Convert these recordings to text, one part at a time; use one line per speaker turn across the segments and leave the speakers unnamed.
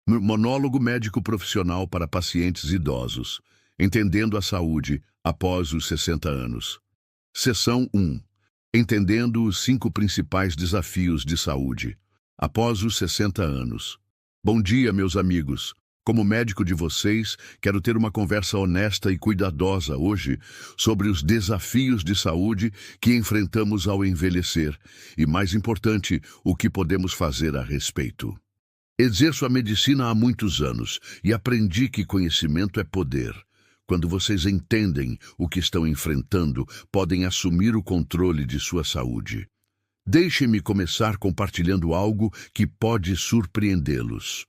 Monólogo médico profissional para pacientes idosos, entendendo a saúde após os 60 anos. Seção 1. Entendendo os 5 principais desafios de saúde após os 60 anos. Bom dia, meus amigos. Como médico de vocês, quero ter uma conversa honesta e cuidadosa hoje sobre os desafios de saúde que enfrentamos ao envelhecer e, mais importante, o que podemos fazer a respeito. Exerço a medicina há muitos anos e aprendi que conhecimento é poder. Quando vocês entendem o que estão enfrentando, podem assumir o controle de sua saúde. Deixem-me começar compartilhando algo que pode surpreendê-los.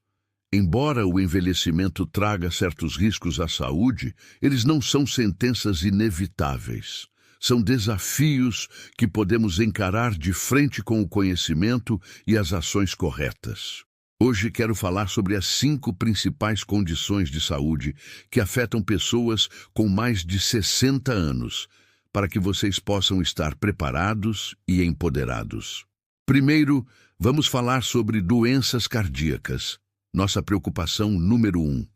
Embora o envelhecimento traga certos riscos à saúde, eles não são sentenças inevitáveis. São desafios que podemos encarar de frente com o conhecimento e as ações corretas. Hoje quero falar sobre as 5 principais condições de saúde que afetam pessoas com mais de 60 anos, para que vocês possam estar preparados e empoderados. Primeiro, vamos falar sobre doenças cardíacas, nossa preocupação número 1.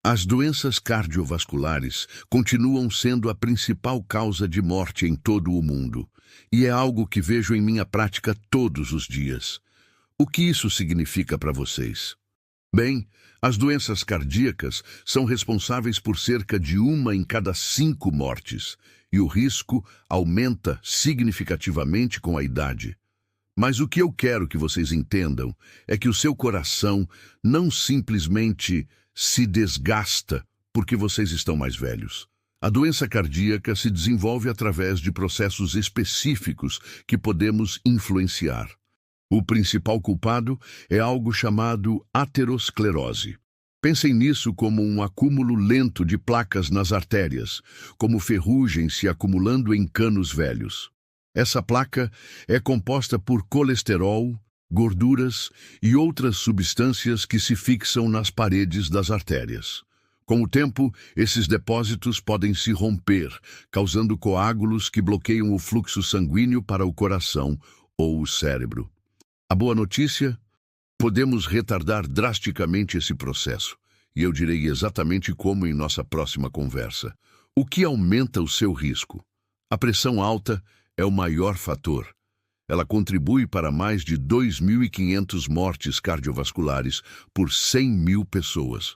As doenças cardiovasculares continuam sendo a principal causa de morte em todo o mundo, e é algo que vejo em minha prática todos os dias. O que isso significa para vocês? Bem, as doenças cardíacas são responsáveis por cerca de 1 em cada 5 mortes, e o risco aumenta significativamente com a idade. Mas o que eu quero que vocês entendam é que o seu coração não simplesmente se desgasta porque vocês estão mais velhos. A doença cardíaca se desenvolve através de processos específicos que podemos influenciar. O principal culpado é algo chamado aterosclerose. Pensem nisso como um acúmulo lento de placas nas artérias, como ferrugem se acumulando em canos velhos. Essa placa é composta por colesterol, gorduras e outras substâncias que se fixam nas paredes das artérias. Com o tempo, esses depósitos podem se romper, causando coágulos que bloqueiam o fluxo sanguíneo para o coração ou o cérebro. A boa notícia? Podemos retardar drasticamente esse processo, e eu direi exatamente como em nossa próxima conversa. O que aumenta o seu risco? A pressão alta é o maior fator. Ela contribui para mais de 2.500 mortes cardiovasculares por 100 mil pessoas.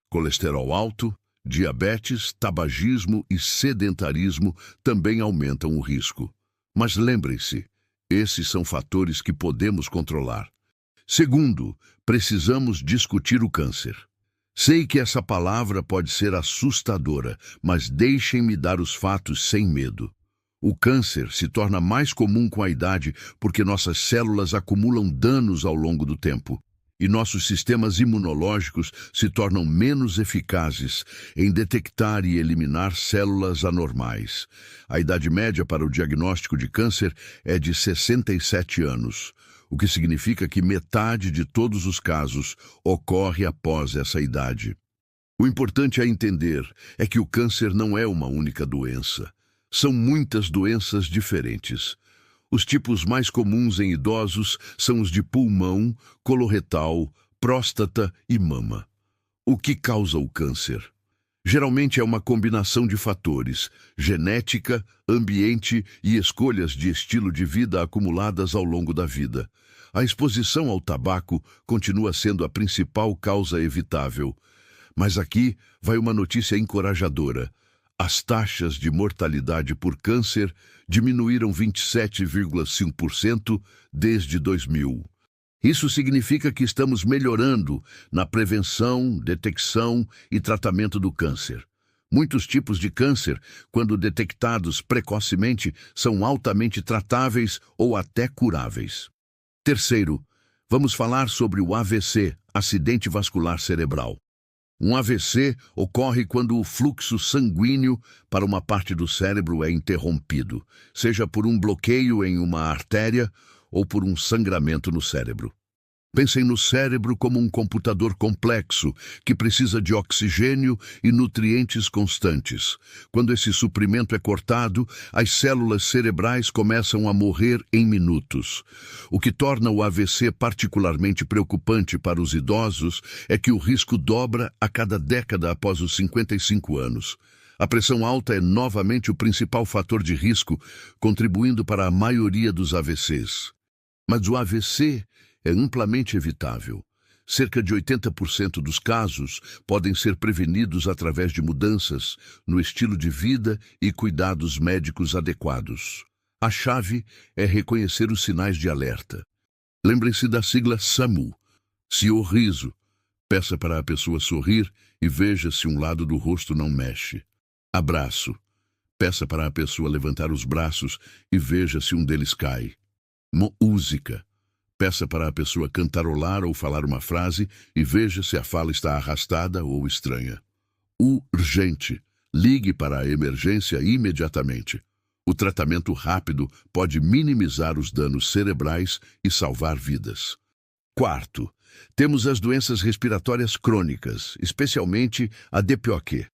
Colesterol alto, diabetes, tabagismo e sedentarismo também aumentam o risco. Mas lembrem-se, esses são fatores que podemos controlar. Segundo, precisamos discutir o câncer. Sei que essa palavra pode ser assustadora, mas deixem-me dar os fatos sem medo. O câncer se torna mais comum com a idade porque nossas células acumulam danos ao longo do tempo e nossos sistemas imunológicos se tornam menos eficazes em detectar e eliminar células anormais. A idade média para o diagnóstico de câncer é de 67 anos, o que significa que metade de todos os casos ocorre após essa idade. O importante a entender é que o câncer não é uma única doença. São muitas doenças diferentes. Os tipos mais comuns em idosos são os de pulmão, coloretal, próstata e mama. O que causa o câncer? Geralmente é uma combinação de fatores: genética, ambiente e escolhas de estilo de vida acumuladas ao longo da vida. A exposição ao tabaco continua sendo a principal causa evitável. Mas aqui vai uma notícia encorajadora. As taxas de mortalidade por câncer diminuíram 27,5% desde 2000. Isso significa que estamos melhorando na prevenção, detecção e tratamento do câncer. Muitos tipos de câncer, quando detectados precocemente, são altamente tratáveis ou até curáveis. Terceiro, vamos falar sobre o AVC, acidente vascular cerebral. Um AVC ocorre quando o fluxo sanguíneo para uma parte do cérebro é interrompido, seja por um bloqueio em uma artéria ou por um sangramento no cérebro. Pensem no cérebro como um computador complexo que precisa de oxigênio e nutrientes constantes. Quando esse suprimento é cortado, as células cerebrais começam a morrer em minutos. O que torna o AVC particularmente preocupante para os idosos é que o risco dobra a cada década após os 55 anos. A pressão alta é novamente o principal fator de risco, contribuindo para a maioria dos AVCs. Mas o AVC é amplamente evitável. Cerca de 80% dos casos podem ser prevenidos através de mudanças no estilo de vida e cuidados médicos adequados. A chave é reconhecer os sinais de alerta. Lembrem-se da sigla SAMU. Sorriso. Peça para a pessoa sorrir e veja se um lado do rosto não mexe. Abraço. Peça para a pessoa levantar os braços e veja se um deles cai. Música. Peça para a pessoa cantarolar ou falar uma frase e veja se a fala está arrastada ou estranha. Urgente. Ligue para a emergência imediatamente. O tratamento rápido pode minimizar os danos cerebrais e salvar vidas. Quarto, temos as doenças respiratórias crônicas, especialmente a DPOC.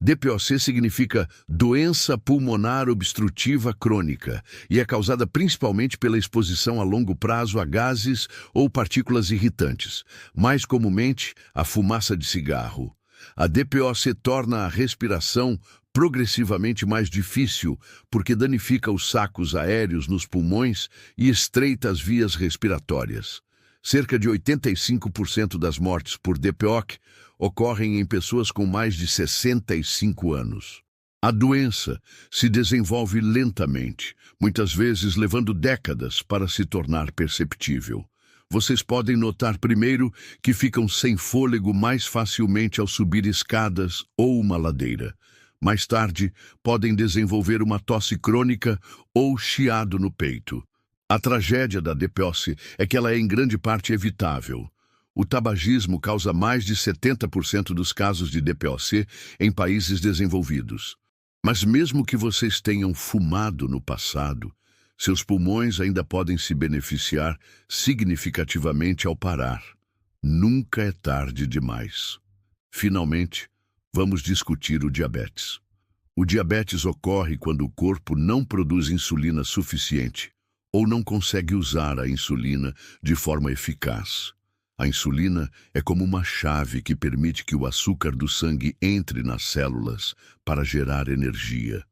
DPOC significa doença pulmonar obstrutiva crônica e é causada principalmente pela exposição a longo prazo a gases ou partículas irritantes, mais comumente a fumaça de cigarro. A DPOC torna a respiração progressivamente mais difícil porque danifica os sacos aéreos nos pulmões e estreita as vias respiratórias. Cerca de 85% das mortes por DPOC ocorrem em pessoas com mais de 65 anos. A doença se desenvolve lentamente, muitas vezes levando décadas para se tornar perceptível. Vocês podem notar primeiro que ficam sem fôlego mais facilmente ao subir escadas ou uma ladeira. Mais tarde, podem desenvolver uma tosse crônica ou chiado no peito. A tragédia da DPOC é que ela é em grande parte evitável. O tabagismo causa mais de 70% dos casos de DPOC em países desenvolvidos. Mas mesmo que vocês tenham fumado no passado, seus pulmões ainda podem se beneficiar significativamente ao parar. Nunca é tarde demais. Finalmente, vamos discutir o diabetes. O diabetes ocorre quando o corpo não produz insulina suficiente ou não consegue usar a insulina de forma eficaz. A insulina é como uma chave que permite que o açúcar do sangue entre nas células para gerar energia.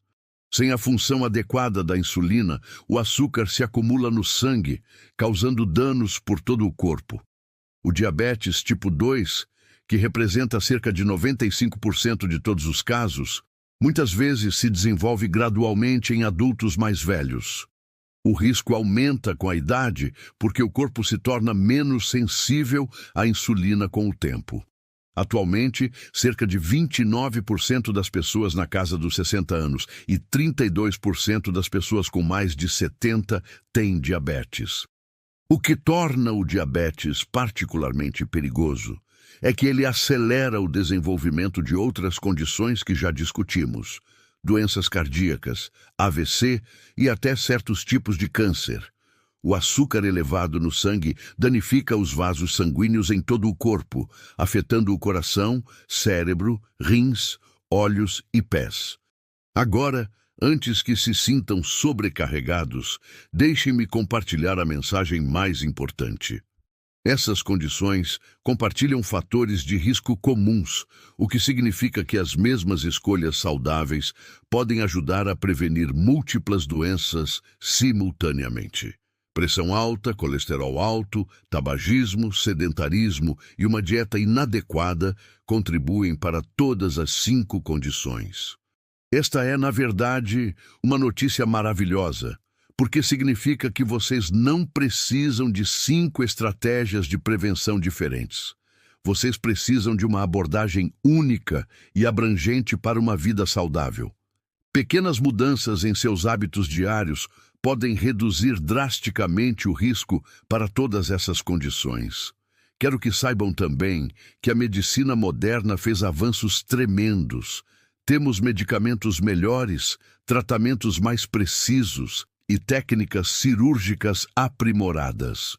Sem a função adequada da insulina, o açúcar se acumula no sangue, causando danos por todo o corpo. O diabetes tipo 2, que representa cerca de 95% de todos os casos, muitas vezes se desenvolve gradualmente em adultos mais velhos. O risco aumenta com a idade porque o corpo se torna menos sensível à insulina com o tempo. Atualmente, cerca de 29% das pessoas na casa dos 60 anos e 32% das pessoas com mais de 70 têm diabetes. O que torna o diabetes particularmente perigoso é que ele acelera o desenvolvimento de outras condições que já discutimos. Doenças cardíacas, AVC e até certos tipos de câncer. O açúcar elevado no sangue danifica os vasos sanguíneos em todo o corpo, afetando o coração, cérebro, rins, olhos e pés. Agora, antes que se sintam sobrecarregados, deixem-me compartilhar a mensagem mais importante. Essas condições compartilham fatores de risco comuns, o que significa que as mesmas escolhas saudáveis podem ajudar a prevenir múltiplas doenças simultaneamente. Pressão alta, colesterol alto, tabagismo, sedentarismo e uma dieta inadequada contribuem para todas as 5 condições. Esta é, na verdade, uma notícia maravilhosa, porque significa que vocês não precisam de 5 estratégias de prevenção diferentes. Vocês precisam de uma abordagem única e abrangente para uma vida saudável. Pequenas mudanças em seus hábitos diários podem reduzir drasticamente o risco para todas essas condições. Quero que saibam também que a medicina moderna fez avanços tremendos. Temos medicamentos melhores, tratamentos mais precisos e técnicas cirúrgicas aprimoradas.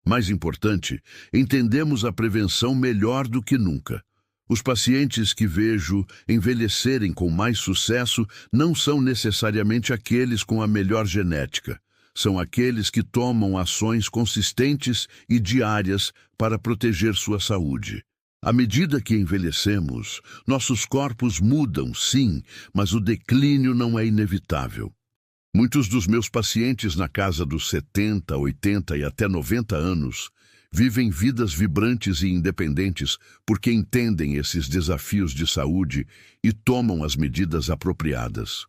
Mais importante, entendemos a prevenção melhor do que nunca. Os pacientes que vejo envelhecerem com mais sucesso não são necessariamente aqueles com a melhor genética. São aqueles que tomam ações consistentes e diárias para proteger sua saúde. À medida que envelhecemos, nossos corpos mudam, sim, mas o declínio não é inevitável. Muitos dos meus pacientes na casa dos 70, 80 e até 90 anos vivem vidas vibrantes e independentes porque entendem esses desafios de saúde e tomam as medidas apropriadas.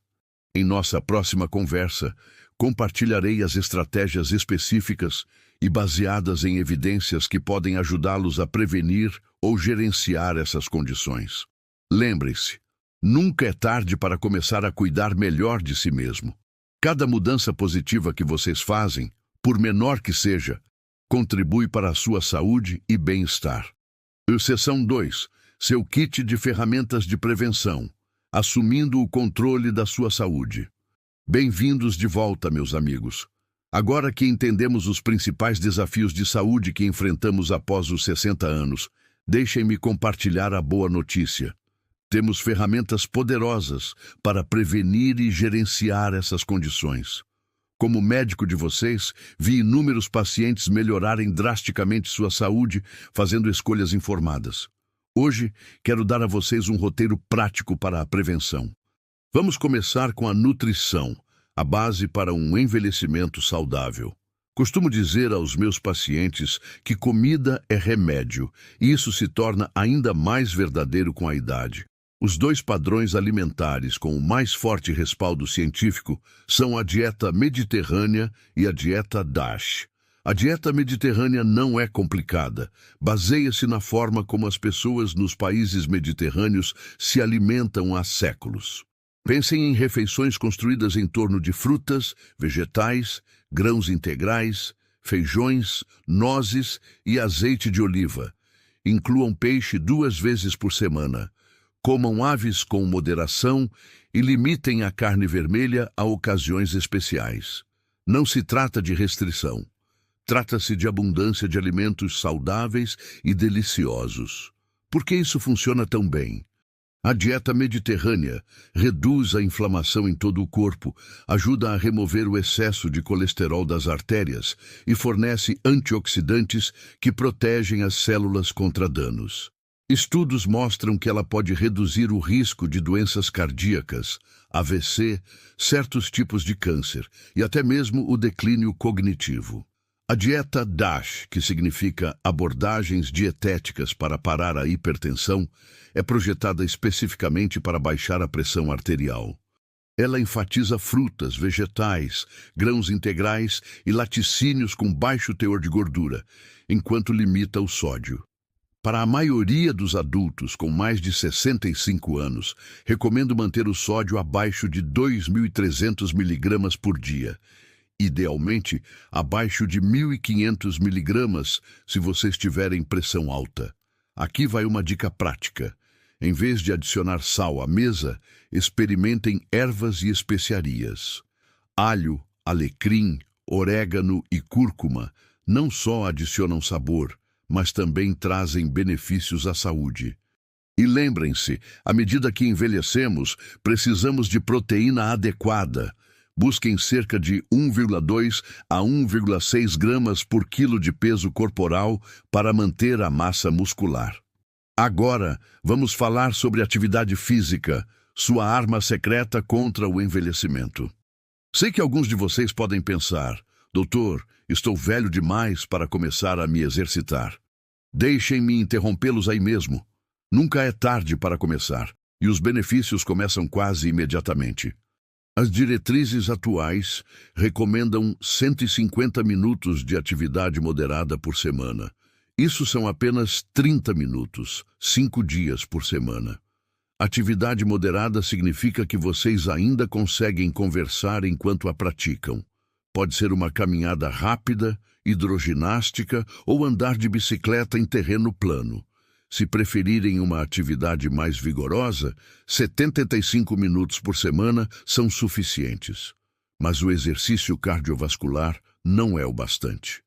Em nossa próxima conversa, compartilharei as estratégias específicas e baseadas em evidências que podem ajudá-los a prevenir ou gerenciar essas condições. Lembre-se, nunca é tarde para começar a cuidar melhor de si mesmo. Cada mudança positiva que vocês fazem, por menor que seja, contribui para a sua saúde e bem-estar. Seção 2. Seu kit de ferramentas de prevenção, assumindo o controle da sua saúde. Bem-vindos de volta, meus amigos. Agora que entendemos os principais desafios de saúde que enfrentamos após os 60 anos, deixem-me compartilhar a boa notícia. Temos ferramentas poderosas para prevenir e gerenciar essas condições. Como médico de vocês, vi inúmeros pacientes melhorarem drasticamente sua saúde, fazendo escolhas informadas. Hoje, quero dar a vocês um roteiro prático para a prevenção. Vamos começar com a nutrição, a base para um envelhecimento saudável. Costumo dizer aos meus pacientes que comida é remédio, e isso se torna ainda mais verdadeiro com a idade. Os dois padrões alimentares com o mais forte respaldo científico são a dieta mediterrânea e a dieta DASH. A dieta mediterrânea não é complicada. Baseia-se na forma como as pessoas nos países mediterrâneos se alimentam há séculos. Pensem em refeições construídas em torno de frutas, vegetais, grãos integrais, feijões, nozes e azeite de oliva. Incluam peixe 2 vezes por semana. Comam aves com moderação e limitem a carne vermelha a ocasiões especiais. Não se trata de restrição. Trata-se de abundância de alimentos saudáveis e deliciosos. Por que isso funciona tão bem? A dieta mediterrânea reduz a inflamação em todo o corpo, ajuda a remover o excesso de colesterol das artérias e fornece antioxidantes que protegem as células contra danos. Estudos mostram que ela pode reduzir o risco de doenças cardíacas, AVC, certos tipos de câncer e até mesmo o declínio cognitivo. A dieta DASH, que significa abordagens dietéticas para parar a hipertensão, é projetada especificamente para baixar a pressão arterial. Ela enfatiza frutas, vegetais, grãos integrais e laticínios com baixo teor de gordura, enquanto limita o sódio. Para a maioria dos adultos com mais de 65 anos, recomendo manter o sódio abaixo de 2.300 mg por dia. Idealmente, abaixo de 1.500 mg se vocês tiverem pressão alta. Aqui vai uma dica prática. Em vez de adicionar sal à mesa, experimentem ervas e especiarias. Alho, alecrim, orégano e cúrcuma não só adicionam sabor, mas também trazem benefícios à saúde. E lembrem-se, à medida que envelhecemos, precisamos de proteína adequada. Busquem cerca de 1,2 a 1,6 gramas por quilo de peso corporal para manter a massa muscular. Agora, vamos falar sobre atividade física, sua arma secreta contra o envelhecimento. Sei que alguns de vocês podem pensar, doutor, estou velho demais para começar a me exercitar. Deixem-me interrompê-los aí mesmo. Nunca é tarde para começar, e os benefícios começam quase imediatamente. As diretrizes atuais recomendam 150 minutos de atividade moderada por semana. Isso são apenas 30 minutos, 5 dias por semana. Atividade moderada significa que vocês ainda conseguem conversar enquanto a praticam. Pode ser uma caminhada rápida, hidroginástica ou andar de bicicleta em terreno plano. Se preferirem uma atividade mais vigorosa, 75 minutos por semana são suficientes. Mas o exercício cardiovascular não é o bastante.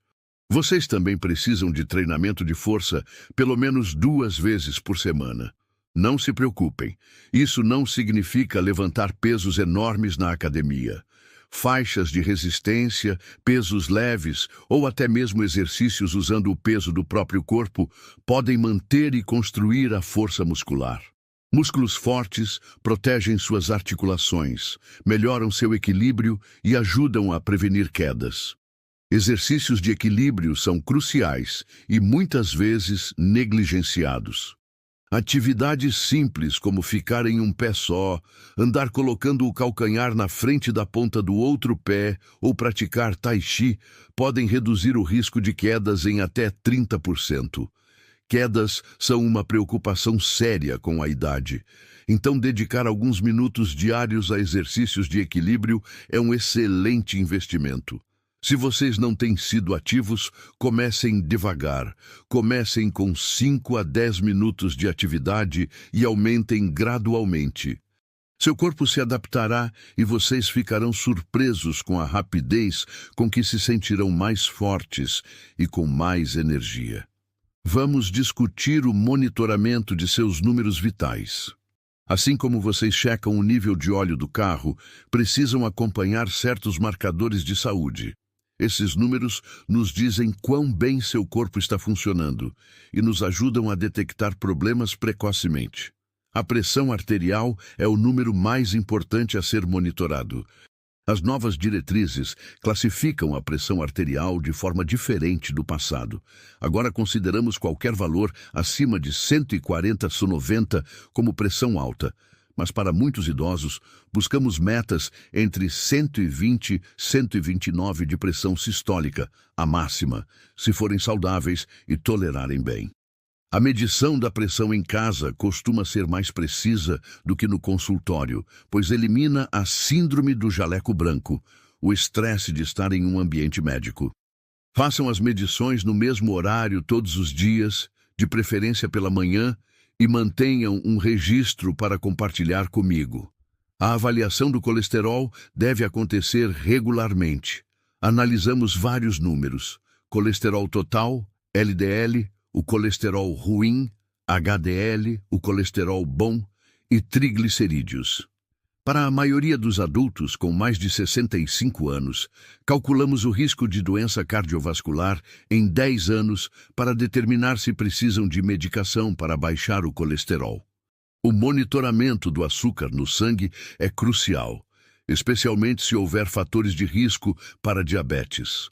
Vocês também precisam de treinamento de força pelo menos 2 vezes por semana. Não se preocupem, isso não significa levantar pesos enormes na academia. Faixas de resistência, pesos leves ou até mesmo exercícios usando o peso do próprio corpo podem manter e construir a força muscular. Músculos fortes protegem suas articulações, melhoram seu equilíbrio e ajudam a prevenir quedas. Exercícios de equilíbrio são cruciais e muitas vezes negligenciados. Atividades simples como ficar em um pé só, andar colocando o calcanhar na frente da ponta do outro pé ou praticar tai chi podem reduzir o risco de quedas em até 30%. Quedas são uma preocupação séria com a idade, então dedicar alguns minutos diários a exercícios de equilíbrio é um excelente investimento. Se vocês não têm sido ativos, comecem devagar. Comecem com 5 a 10 minutos de atividade e aumentem gradualmente. Seu corpo se adaptará e vocês ficarão surpresos com a rapidez com que se sentirão mais fortes e com mais energia. Vamos discutir o monitoramento de seus números vitais. Assim como vocês checam o nível de óleo do carro, precisam acompanhar certos marcadores de saúde. Esses números nos dizem quão bem seu corpo está funcionando e nos ajudam a detectar problemas precocemente. A pressão arterial é o número mais importante a ser monitorado. As novas diretrizes classificam a pressão arterial de forma diferente do passado. Agora consideramos qualquer valor acima de 140/90 como pressão alta. Mas para muitos idosos, buscamos metas entre 120 e 129 de pressão sistólica, a máxima, se forem saudáveis e tolerarem bem. A medição da pressão em casa costuma ser mais precisa do que no consultório, pois elimina a síndrome do jaleco branco, o estresse de estar em um ambiente médico. Façam as medições no mesmo horário todos os dias, de preferência pela manhã, e mantenham um registro para compartilhar comigo. A avaliação do colesterol deve acontecer regularmente. Analisamos vários números: colesterol total, LDL, o colesterol ruim, HDL, o colesterol bom e triglicerídeos. Para a maioria dos adultos com mais de 65 anos, calculamos o risco de doença cardiovascular em 10 anos para determinar se precisam de medicação para baixar o colesterol. O monitoramento do açúcar no sangue é crucial, especialmente se houver fatores de risco para diabetes.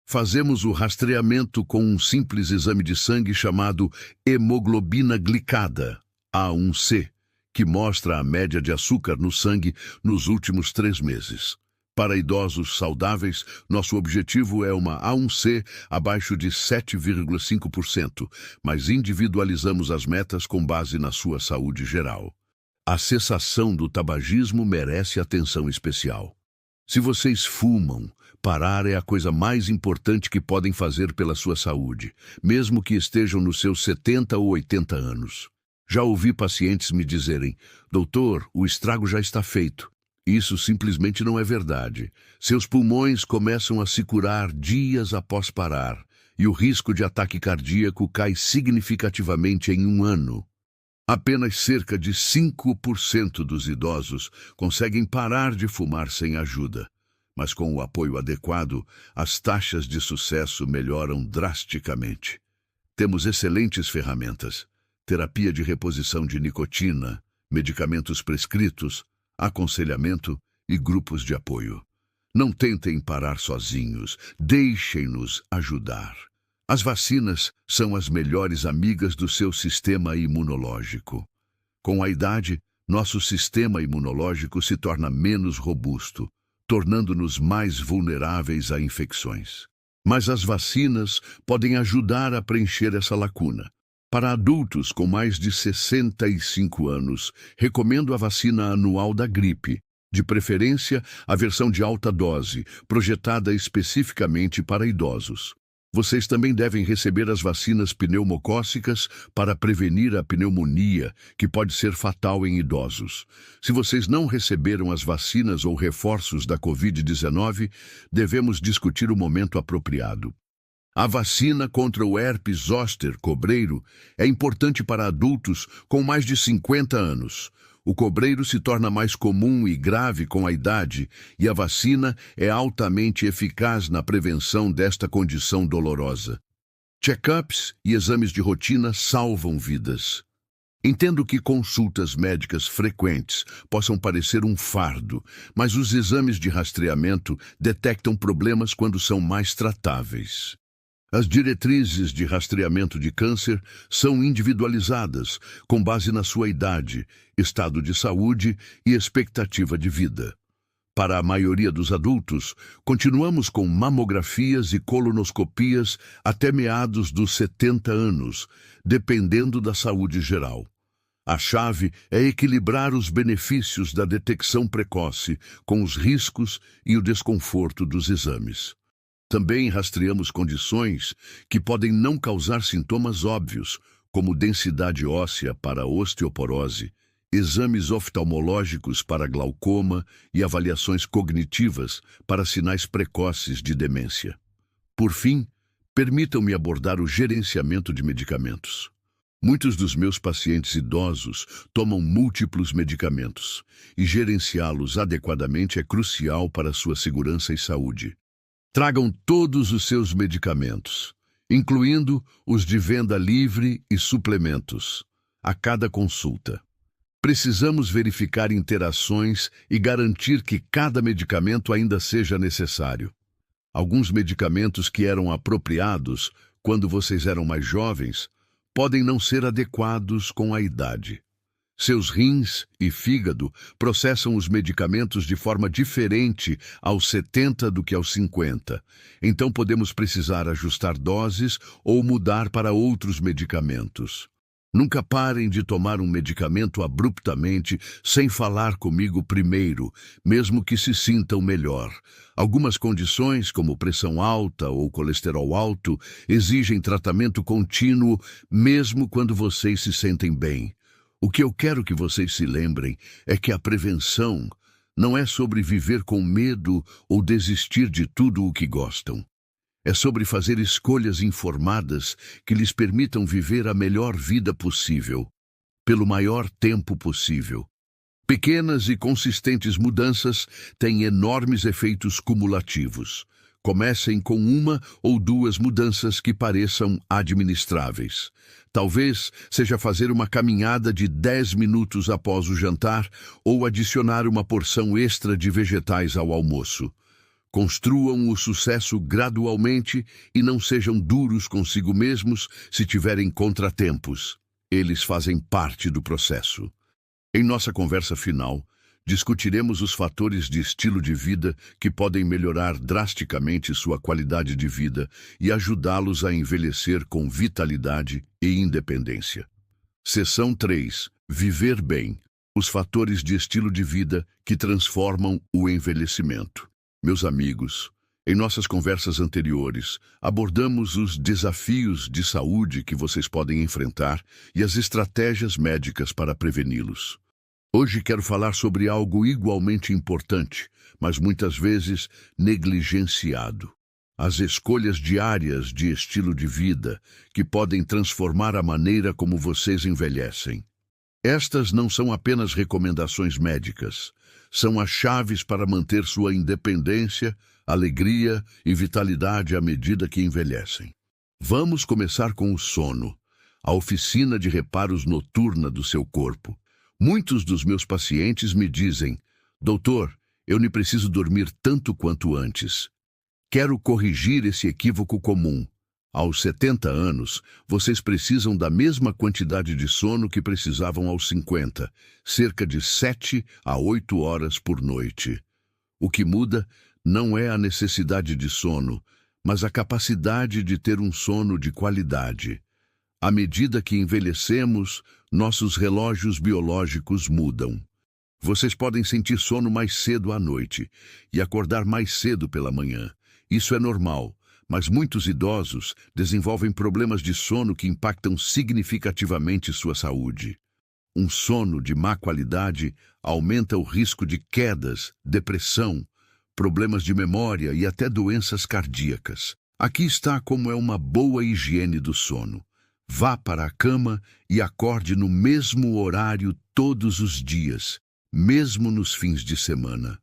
Fazemos o rastreamento com um simples exame de sangue chamado hemoglobina glicada, A1C, que mostra a média de açúcar no sangue nos últimos 3 meses. Para idosos saudáveis, nosso objetivo é uma A1C abaixo de 7,5%, mas individualizamos as metas com base na sua saúde geral. A cessação do tabagismo merece atenção especial. Se vocês fumam, parar é a coisa mais importante que podem fazer pela sua saúde, mesmo que estejam nos seus 70 ou 80 anos. Já ouvi pacientes me dizerem: doutor, o estrago já está feito. Isso simplesmente não é verdade. Seus pulmões começam a se curar dias após parar, e o risco de ataque cardíaco cai significativamente em 1 ano. Apenas cerca de 5% dos idosos conseguem parar de fumar sem ajuda. Mas com o apoio adequado, as taxas de sucesso melhoram drasticamente. Temos excelentes ferramentas: terapia de reposição de nicotina, medicamentos prescritos, aconselhamento e grupos de apoio. Não tentem parar sozinhos, deixem-nos ajudar. As vacinas são as melhores amigas do seu sistema imunológico. Com a idade, nosso sistema imunológico se torna menos robusto, tornando-nos mais vulneráveis a infecções. Mas as vacinas podem ajudar a preencher essa lacuna. Para adultos com mais de 65 anos, recomendo a vacina anual da gripe, de preferência a versão de alta dose, projetada especificamente para idosos. Vocês também devem receber as vacinas pneumocócicas para prevenir a pneumonia, que pode ser fatal em idosos. Se vocês não receberam as vacinas ou reforços da Covid-19, devemos discutir o momento apropriado. A vacina contra o herpes zoster cobreiro é importante para adultos com mais de 50 anos. O cobreiro se torna mais comum e grave com a idade, e a vacina é altamente eficaz na prevenção desta condição dolorosa. Check-ups e exames de rotina salvam vidas. Entendo que consultas médicas frequentes possam parecer um fardo, mas os exames de rastreamento detectam problemas quando são mais tratáveis. As diretrizes de rastreamento de câncer são individualizadas, com base na sua idade, estado de saúde e expectativa de vida. Para a maioria dos adultos, continuamos com mamografias e colonoscopias até meados dos 70 anos, dependendo da saúde geral. A chave é equilibrar os benefícios da detecção precoce com os riscos e o desconforto dos exames. Também rastreamos condições que podem não causar sintomas óbvios, como densidade óssea para osteoporose, exames oftalmológicos para glaucoma e avaliações cognitivas para sinais precoces de demência. Por fim, permitam-me abordar o gerenciamento de medicamentos. Muitos dos meus pacientes idosos tomam múltiplos medicamentos, e gerenciá-los adequadamente é crucial para sua segurança e saúde. Tragam todos os seus medicamentos, incluindo os de venda livre e suplementos, a cada consulta. Precisamos verificar interações e garantir que cada medicamento ainda seja necessário. Alguns medicamentos que eram apropriados quando vocês eram mais jovens podem não ser adequados com a idade. Seus rins e fígado processam os medicamentos de forma diferente aos 70 do que aos 50. Então podemos precisar ajustar doses ou mudar para outros medicamentos. Nunca parem de tomar um medicamento abruptamente sem falar comigo primeiro, mesmo que se sintam melhor. Algumas condições, como pressão alta ou colesterol alto, exigem tratamento contínuo, mesmo quando vocês se sentem bem. O que eu quero que vocês se lembrem é que a prevenção não é sobre viver com medo ou desistir de tudo o que gostam. É sobre fazer escolhas informadas que lhes permitam viver a melhor vida possível, pelo maior tempo possível. Pequenas e consistentes mudanças têm enormes efeitos cumulativos. Comecem com uma ou duas mudanças que pareçam administráveis. Talvez seja fazer uma caminhada de 10 minutos após o jantar ou adicionar uma porção extra de vegetais ao almoço. Construam o sucesso gradualmente e não sejam duros consigo mesmos se tiverem contratempos. Eles fazem parte do processo. Em nossa conversa final, discutiremos os fatores de estilo de vida que podem melhorar drasticamente sua qualidade de vida e ajudá-los a envelhecer com vitalidade e independência. Seção 3. Viver bem. Os fatores de estilo de vida que transformam o envelhecimento. Meus amigos, em nossas conversas anteriores, abordamos os desafios de saúde que vocês podem enfrentar e as estratégias médicas para preveni-los. Hoje quero falar sobre algo igualmente importante, mas muitas vezes negligenciado. As escolhas diárias de estilo de vida que podem transformar a maneira como vocês envelhecem. Estas não são apenas recomendações médicas, são as chaves para manter sua independência, alegria e vitalidade à medida que envelhecem. Vamos começar com o sono, a oficina de reparos noturna do seu corpo. Muitos dos meus pacientes me dizem: doutor, eu nem preciso dormir tanto quanto antes. Quero corrigir esse equívoco comum. Aos 70 anos, vocês precisam da mesma quantidade de sono que precisavam aos 50, cerca de 7 a 8 horas por noite. O que muda não é a necessidade de sono, mas a capacidade de ter um sono de qualidade. À medida que envelhecemos, nossos relógios biológicos mudam. Vocês podem sentir sono mais cedo à noite e acordar mais cedo pela manhã. Isso é normal, mas muitos idosos desenvolvem problemas de sono que impactam significativamente sua saúde. Um sono de má qualidade aumenta o risco de quedas, depressão, problemas de memória e até doenças cardíacas. Aqui está como é uma boa higiene do sono. Vá para a cama e acorde no mesmo horário todos os dias, mesmo nos fins de semana.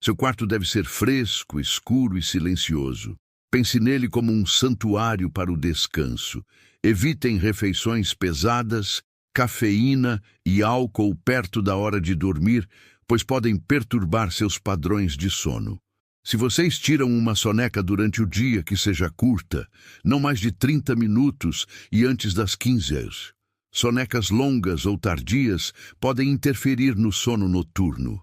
Seu quarto deve ser fresco, escuro e silencioso. Pense nele como um santuário para o descanso. Evitem refeições pesadas, cafeína e álcool perto da hora de dormir, pois podem perturbar seus padrões de sono. Se vocês tiram uma soneca durante o dia que seja curta, não mais de 30 minutos e antes das 15 horas. Sonecas longas ou tardias podem interferir no sono noturno.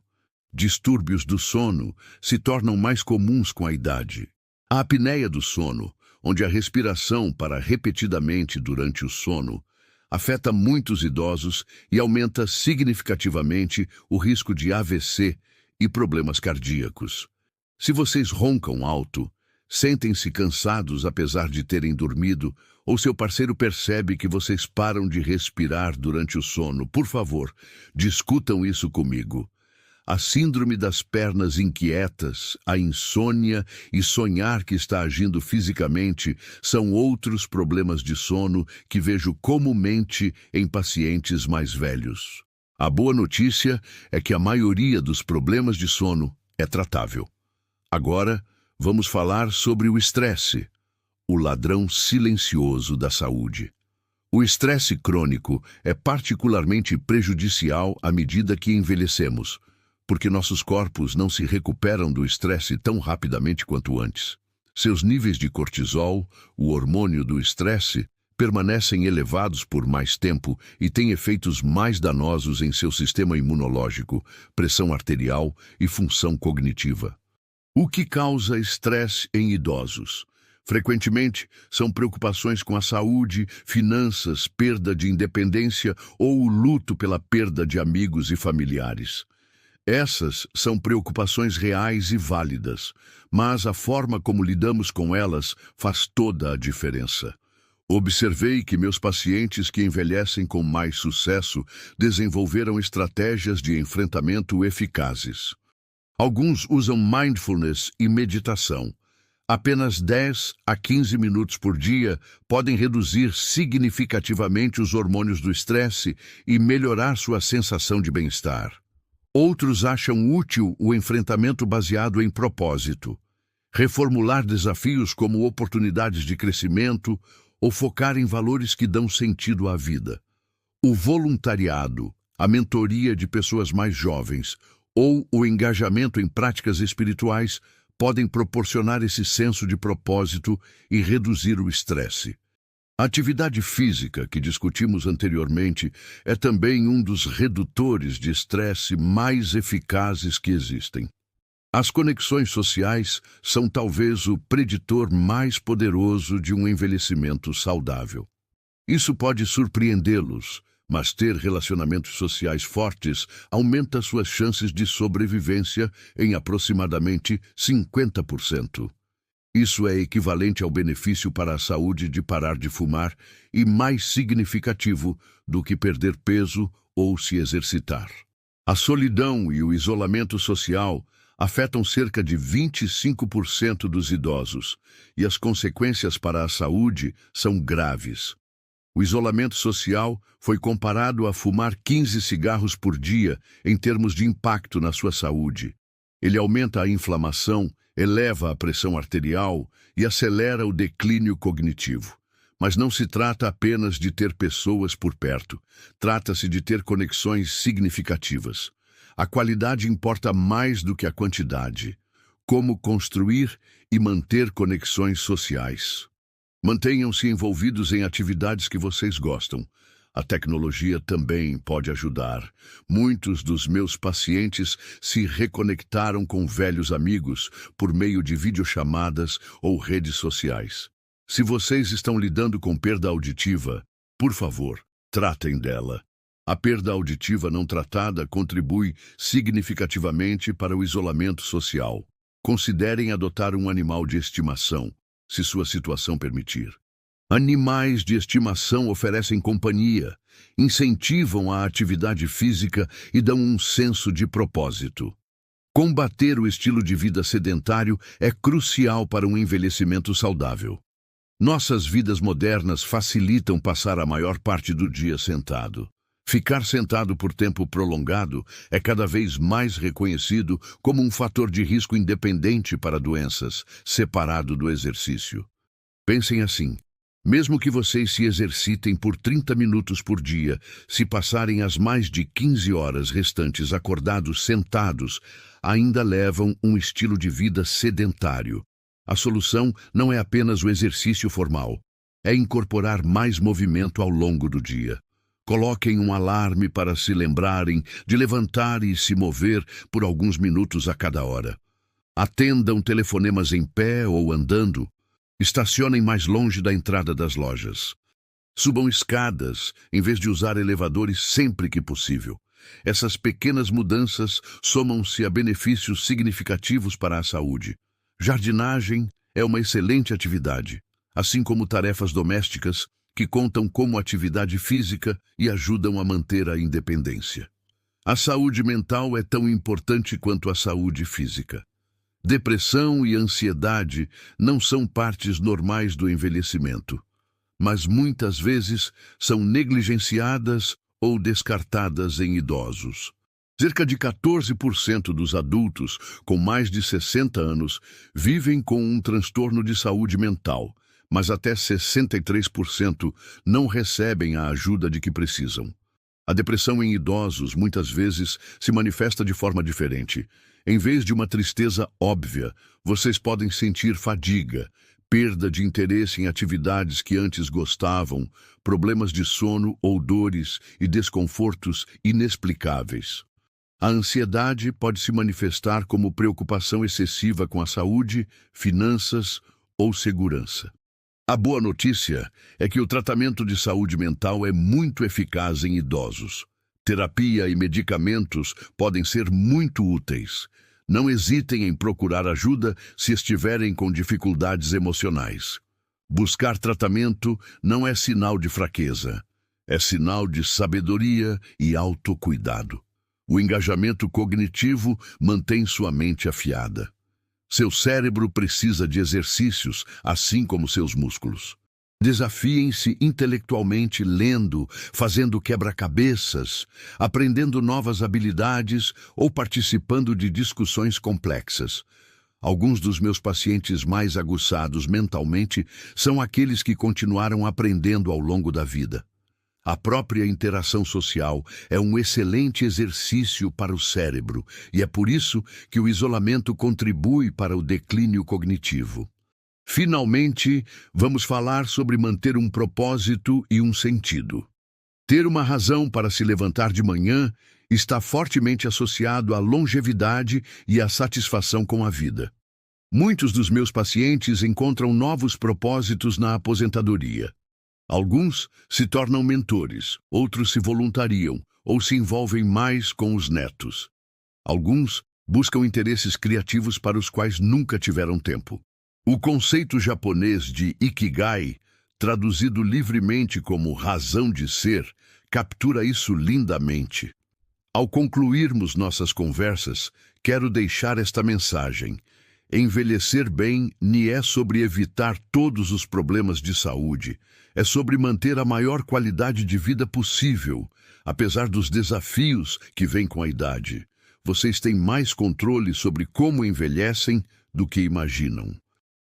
Distúrbios do sono se tornam mais comuns com a idade. A apneia do sono, onde a respiração para repetidamente durante o sono, afeta muitos idosos e aumenta significativamente o risco de AVC e problemas cardíacos. Se vocês roncam alto, sentem-se cansados apesar de terem dormido, ou seu parceiro percebe que vocês param de respirar durante o sono, por favor, discutam isso comigo. A síndrome das pernas inquietas, a insônia e sonhar que está agindo fisicamente são outros problemas de sono que vejo comumente em pacientes mais velhos. A boa notícia é que a maioria dos problemas de sono é tratável. Agora, vamos falar sobre o estresse, o ladrão silencioso da saúde. O estresse crônico é particularmente prejudicial à medida que envelhecemos, porque nossos corpos não se recuperam do estresse tão rapidamente quanto antes. Seus níveis de cortisol, o hormônio do estresse, permanecem elevados por mais tempo e têm efeitos mais danosos em seu sistema imunológico, pressão arterial e função cognitiva. O que causa estresse em idosos? Frequentemente, são preocupações com a saúde, finanças, perda de independência ou o luto pela perda de amigos e familiares. Essas são preocupações reais e válidas, mas a forma como lidamos com elas faz toda a diferença. Observei que meus pacientes que envelhecem com mais sucesso desenvolveram estratégias de enfrentamento eficazes. Alguns usam mindfulness e meditação. Apenas 10 a 15 minutos por dia podem reduzir significativamente os hormônios do estresse e melhorar sua sensação de bem-estar. Outros acham útil o enfrentamento baseado em propósito, reformular desafios como oportunidades de crescimento ou focar em valores que dão sentido à vida. O voluntariado, a mentoria de pessoas mais jovens ou o engajamento em práticas espirituais podem proporcionar esse senso de propósito e reduzir o estresse. A atividade física, que discutimos anteriormente, é também um dos redutores de estresse mais eficazes que existem. As conexões sociais são talvez o preditor mais poderoso de um envelhecimento saudável. Isso pode surpreendê-los, mas ter relacionamentos sociais fortes aumenta suas chances de sobrevivência em aproximadamente 50%. Isso é equivalente ao benefício para a saúde de parar de fumar e mais significativo do que perder peso ou se exercitar. A solidão e o isolamento social afetam cerca de 25% dos idosos, e as consequências para a saúde são graves. O isolamento social foi comparado a fumar 15 cigarros por dia em termos de impacto na sua saúde. Ele aumenta a inflamação, eleva a pressão arterial e acelera o declínio cognitivo. Mas não se trata apenas de ter pessoas por perto. Trata-se de ter conexões significativas. A qualidade importa mais do que a quantidade. Como construir e manter conexões sociais. Mantenham-se envolvidos em atividades que vocês gostam. A tecnologia também pode ajudar. Muitos dos meus pacientes se reconectaram com velhos amigos por meio de videochamadas ou redes sociais. Se vocês estão lidando com perda auditiva, por favor, tratem dela. A perda auditiva não tratada contribui significativamente para o isolamento social. Considerem adotar um animal de estimação, se sua situação permitir. Animais de estimação oferecem companhia, incentivam a atividade física e dão um senso de propósito. Combater o estilo de vida sedentário é crucial para um envelhecimento saudável. Nossas vidas modernas facilitam passar a maior parte do dia sentado. Ficar sentado por tempo prolongado é cada vez mais reconhecido como um fator de risco independente para doenças, separado do exercício. Pensem assim: mesmo que vocês se exercitem por 30 minutos por dia, se passarem as mais de 15 horas restantes acordados sentados, ainda levam um estilo de vida sedentário. A solução não é apenas o exercício formal, é incorporar mais movimento ao longo do dia. Coloquem um alarme para se lembrarem de levantar e se mover por alguns minutos a cada hora. Atendam telefonemas em pé ou andando. Estacionem mais longe da entrada das lojas. Subam escadas, em vez de usar elevadores sempre que possível. Essas pequenas mudanças somam-se a benefícios significativos para a saúde. Jardinagem é uma excelente atividade, assim como tarefas domésticas que contam como atividade física e ajudam a manter a independência. A saúde mental é tão importante quanto a saúde física. Depressão e ansiedade não são partes normais do envelhecimento, mas muitas vezes são negligenciadas ou descartadas em idosos. Cerca de 14% dos adultos com mais de 60 anos vivem com um transtorno de saúde mental, mas até 63% não recebem a ajuda de que precisam. A depressão em idosos muitas vezes se manifesta de forma diferente. Em vez de uma tristeza óbvia, vocês podem sentir fadiga, perda de interesse em atividades que antes gostavam, problemas de sono ou dores e desconfortos inexplicáveis. A ansiedade pode se manifestar como preocupação excessiva com a saúde, finanças ou segurança. A boa notícia é que o tratamento de saúde mental é muito eficaz em idosos. Terapia e medicamentos podem ser muito úteis. Não hesitem em procurar ajuda se estiverem com dificuldades emocionais. Buscar tratamento não é sinal de fraqueza, é sinal de sabedoria e autocuidado. O engajamento cognitivo mantém sua mente afiada. Seu cérebro precisa de exercícios, assim como seus músculos. Desafiem-se intelectualmente lendo, fazendo quebra-cabeças, aprendendo novas habilidades ou participando de discussões complexas. Alguns dos meus pacientes mais aguçados mentalmente são aqueles que continuaram aprendendo ao longo da vida. A própria interação social é um excelente exercício para o cérebro e é por isso que o isolamento contribui para o declínio cognitivo. Finalmente, vamos falar sobre manter um propósito e um sentido. Ter uma razão para se levantar de manhã está fortemente associado à longevidade e à satisfação com a vida. Muitos dos meus pacientes encontram novos propósitos na aposentadoria. Alguns se tornam mentores, outros se voluntariam ou se envolvem mais com os netos. Alguns buscam interesses criativos para os quais nunca tiveram tempo. O conceito japonês de Ikigai, traduzido livremente como razão de ser, captura isso lindamente. Ao concluirmos nossas conversas, quero deixar esta mensagem. Envelhecer bem não é sobre evitar todos os problemas de saúde, é sobre manter a maior qualidade de vida possível, apesar dos desafios que vêm com a idade. Vocês têm mais controle sobre como envelhecem do que imaginam.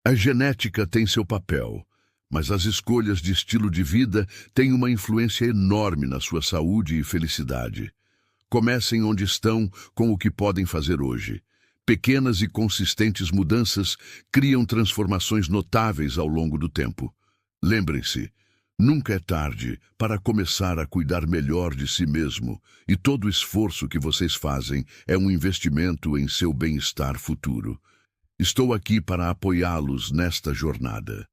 A genética tem seu papel, mas as escolhas de estilo de vida têm uma influência enorme na sua saúde e felicidade. Comecem onde estão com o que podem fazer hoje. Pequenas e consistentes mudanças criam transformações notáveis ao longo do tempo. Lembrem-se, nunca é tarde para começar a cuidar melhor de si mesmo, e todo o esforço que vocês fazem é um investimento em seu bem-estar futuro. Estou aqui para apoiá-los nesta jornada.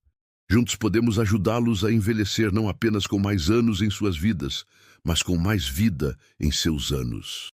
Juntos podemos ajudá-los a envelhecer não apenas com mais anos em suas vidas, mas com mais vida em seus anos.